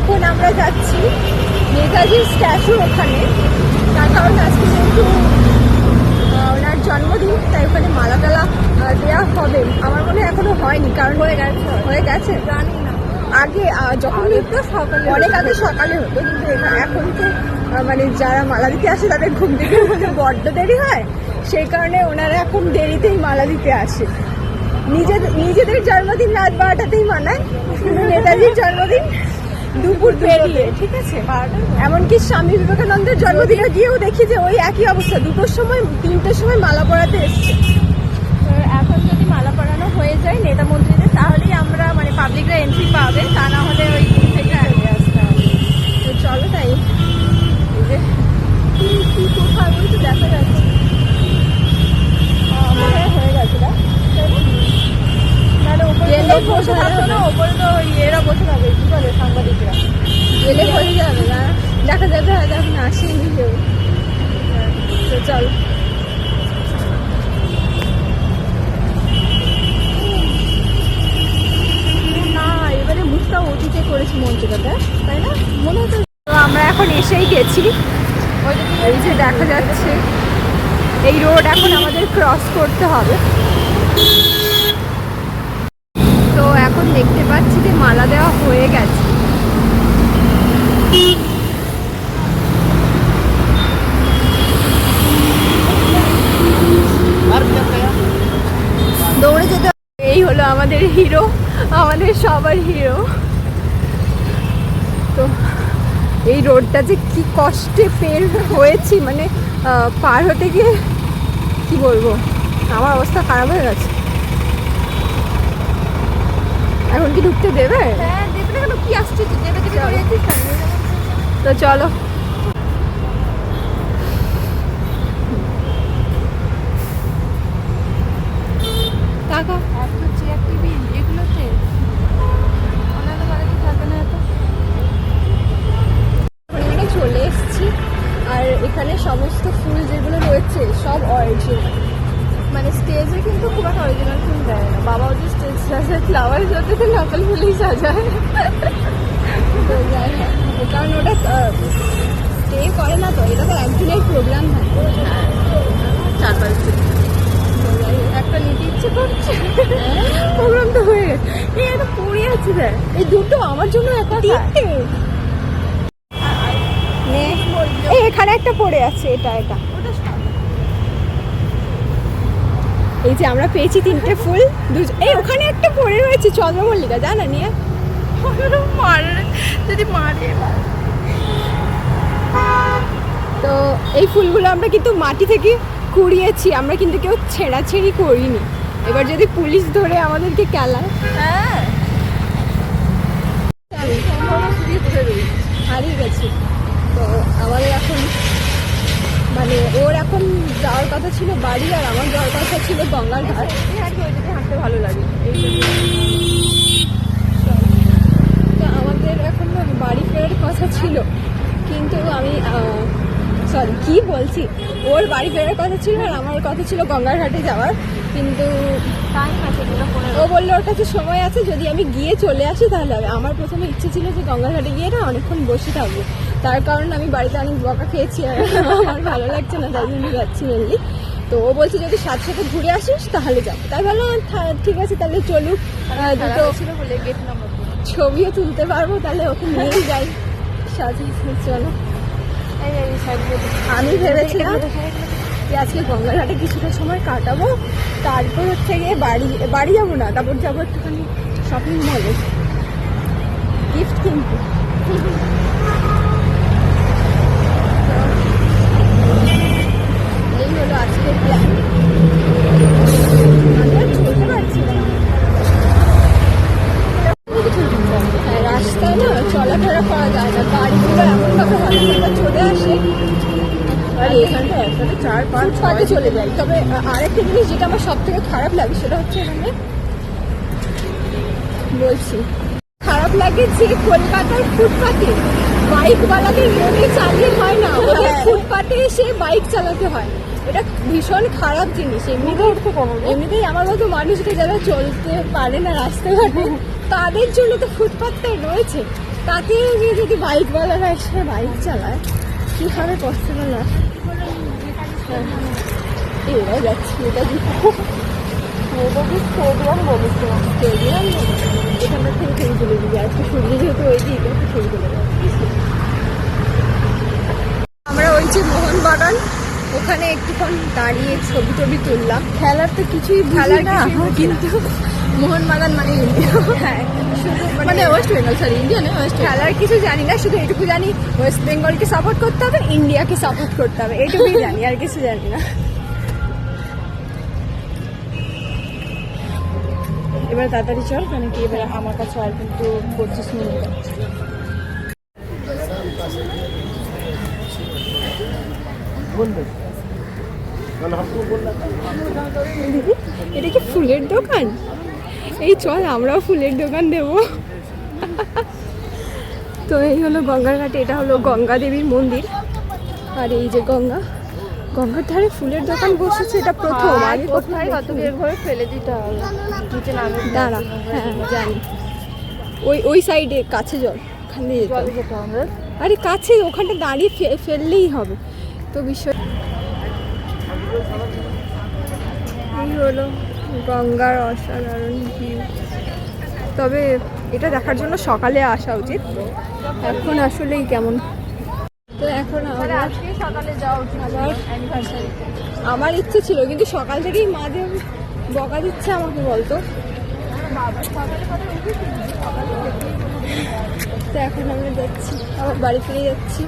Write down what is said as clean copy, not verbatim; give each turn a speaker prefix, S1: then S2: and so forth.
S1: এখন আমরা যাচ্ছি নেতাজির স্ট্যাচুর ওখানে, তার কারণ আজকে যেহেতু ওনার জন্মদিন, তাই ওখানে মালা টালা দেওয়া হবে। আমার মনে হয় এখনো হয়নি, কারণ হয়ে গেছে জানি না। আগে যখন সকালে, অনেক আগে সকালে হতো, কিন্তু এখন তো মানে যারা মালা দিতে আসে তাদের ঘুম থেকে বড্ড দেরি হয়, সেই কারণে ওনারা এখন দেরিতেই মালা দিতে আসে। নিজেদের জন্মদিন রাত 12টাতেই মানায়, কিন্তু নেতাজির জন্মদিন দুপুর পেরিয়ে, ঠিক আছে। এমনকি স্বামী বিবেকানন্দের জন্মদিনে গিয়েও দেখি যে ওই একই অবস্থা, 2টোর সময় 3টের সময় মালা পরাতে এসছে।
S2: এখন যদি মালা পরানো হয়ে যায় নেতা মন্ত্রীদের, তাহলেই আমরা মানে পাবলিকরা এন্ট্রি পাবে, তা না হলে ওই দিন থেকে চলে আসতে হবে।
S1: তো চলো তাই, কোথায় বলতে দেখা যাচ্ছে হয়ে গেছে না,
S2: বসে থাকতো না, ওপরে তো এরা বসে থাকবে, কি বলে সাংবাদিকরা,
S1: গেলে হয়ে যাবে না, দেখা যাবে হয়তো এখন আসেনি কেউ। তো চল,
S2: না এবারে মুখটা অতীতে করেছি মঞ্চটাতে, তাই না মনে হতো।
S1: তো আমরা এখন এসেই গেছি, এই যে দেখা যাচ্ছে এই রোড এখন আমাদের ক্রস করতে হবে। তো এখন দেখতে পাচ্ছি যে মালা দেওয়া হয়ে গেছে। দৌড়ে যেতে, এই হলো আমাদের হিরো, আমাদের সবার হিরো। তো এই রোডটা যে কি কষ্টে পের হয়েছি, মানে পার হতে গিয়ে কি বলবো, আমার অবস্থা খারাপ হয়ে গেছে। এখন কি ঢুকতে দেবে?
S2: হ্যাঁ দেবে না কেন, কি আসছে দেবে দেবে করে
S1: তো চলো। টাকা
S2: এত চেয়ার টেবিল এগুলোতে ওনাদের বাড়িতে থাকে না এত।
S1: এখানে চলে এসেছি, আর এখানে সমস্ত ফুল যেগুলো রয়েছে সব অরিজিনাল,
S2: মানে স্টেজে কিন্তু খুব একটা অরিজিনাল ফুল দেয় না, বাবাও যে স্টেজ সাজায় ফ্লাওয়ার যাতে তো নকল ফুলেই সাজায়।
S1: তো যাই হোক, কারণ ওটা স্টে করে না, তো এটা তো একদিনের প্রোগ্রাম থাকে।
S2: 4-5 দিন একটা নিতে ইচ্ছে করছে,
S1: প্রোগ্রাম তো হয়ে গেছে।
S2: এই এত পড়ে আছে দেখ,
S1: এই দুটো আমার জন্য একটা তিনটে নে, এই এখানে একটা পড়ে আছে, এটা এই যে আমরা পেয়েছি 3টে ফুল। এই ওখানে একটা পড়ে রয়েছে চন্দ্রমল্লিকা, জানা নিয়ে
S2: মারে যদি মারে।
S1: তো এই ফুলগুলো আমরা কিন্তু মাটি থেকে কুড়িয়েছি, আমরা কিন্তু কেউ ছেঁড়াছেড়ি করিনি। এবার যদি পুলিশ ধরে আমাদেরকে কেলায়,
S2: হ্যাঁ
S1: হারিয়ে গেছি। তো আমাদের এখন মানে ওর এখন যাওয়ার কথা ছিল বাড়ি, আর আমার যাওয়ার কথা ছিল গঙ্গার ঘাট।
S2: হাঁটতে ভালো লাগে।
S1: তো আমাদের এখন বাড়ি ফেরার কথা ছিল, কিন্তু আমি সরি কি বলছি, ওর বাড়ি ফেরার কথা ছিল আর আমার কথা ছিল গঙ্গার ঘাটে যাওয়ার। কিন্তু ও বললো ওর কাছে সময় আছে, যদি আমি গিয়ে চলে আসি তাহলে হবে। আমার প্রথমে ইচ্ছে ছিল যে গঙ্গার ঘাটে গিয়ে না অনেকক্ষণ বসে থাকবো, তার কারণ আমি বাড়িতে অনেক বকা খেয়েছি আর আমার ভালো লাগছে না, তাই জন্য যাচ্ছি মেনলি। তো ও বলছে যদি সাথে সাথে ঘুরে আসিস তাহলে যাবো, তাই ভাবলাম ঠিক আছে তাহলে চলুক, দুটো
S2: গেট নাম্বার
S1: ছবিও তুলতে পারবো, তাহলে ওকে নিয়ে যাই সাথে। চলো, আমি ভেবেছিলাম যে আজকে গঙ্গাঘাটে কিছুটা সময় কাটাবো, তারপর হচ্ছে গিয়ে বাড়ি যাবো না, তারপর যাবো একটুখানি শপিং মলে গিফট কিনতে। এই হলো আজকের প্ল্যান। আমি আর চলতে পারছি না, রাস্তায় না চলাফেরা করা যায় না, গাড়িগুলো এমনভাবে হঠাৎ চলে আসে, আর এখানটা একসাথে 4-5 ফুটপাতে চলে যায়। তবে আরেকটা জিনিস যেটা আমার সব থেকে খারাপ লাগে সেটা হচ্ছে এখানে বলছি খারাপ লাগে যে কলকাতার ফুটপাতে বাইকওয়ালাদের রোডে চালিয়ে হয় না, ওদের ফুটপাতে এসে বাইক চালাতে হয়। এটা ভীষণ খারাপ জিনিস। এমনিতেই আমার মতো মানুষকে যারা চলতে পারে না রাস্তাঘাটে, তাদের জন্য তো ফুটপাতটা রয়েছে, তাতে গিয়ে যদি বাইকওয়ালারা এসে বাইক চালায় কি হবে কষ্ট না। এরা যাচ্ছে নেতাজি স্টেডিয়াম বলেছিলাম, স্টেডিয়াম এখানটা থেকে ছবি তুলে দিবি। আজকে সূর্য যেহেতু ওই দিকে একটু ছবি তুলে দেবো। আমরা ওই যে মোহনবাগান ওখানে একটুক্ষণ দাঁড়িয়ে ছবি টবি তুললাম। খেলার তো কিছুই খেলার না, কিন্তু মোহনবাগান মানে ইন্ডিয়া, হ্যাঁ শুধু মানে ওয়েস্ট বেঙ্গল, সরি ইন্ডিয়া নয় ওয়েস্ট। খেলার কিছু জানি না, শুধু এটুকু জানি ওয়েস্ট বেঙ্গলকে সাপোর্ট করতে হবে, ইন্ডিয়াকে সাপোর্ট করতে হবে, এটুকুই জানি, আর কিছু জানি না। এবার তাড়াতাড়ি চল, কেন কি এবার আমার কাছে আর কিন্তু 25 মিনিট আছে। দিদি এটা কি ফুলের দোকান? এই চল আমরাও ফুলের দোকান দেব। তো এই হলো গঙ্গার ঘাটে, এটা হলো গঙ্গা দেবীর মন্দির। আর এই যে গঙ্গার ধারে ফুলের দোকান বসেছে, এটা প্রথম। আগে কোথায় কত বের করে ফেলে দিতে হবে, নিচে নামে দাঁড়া। হ্যাঁ জানি, ওই সাইডে কাছে জল, ওখান দিয়ে যেতে হবে। আরে কাছে, ওখানটা দাঁড়িয়ে ফেললেই হবে। তো বিষয় এই হলো গঙ্গার অসাধারণ ভিউ। তবে এটা দেখার জন্য সকালে আসা উচিত, এখন আসলেই কেমন। তো এখন
S2: আজকে সকালে যাওয়া উচিত অ্যানিভার্সারি।
S1: আমার ইচ্ছে ছিল, কিন্তু সকাল থেকেই মা যে বকা দিচ্ছে আমাকে বলতো। তো এখন আমরা যাচ্ছি, আবার বাড়ি ফিরে যাচ্ছি।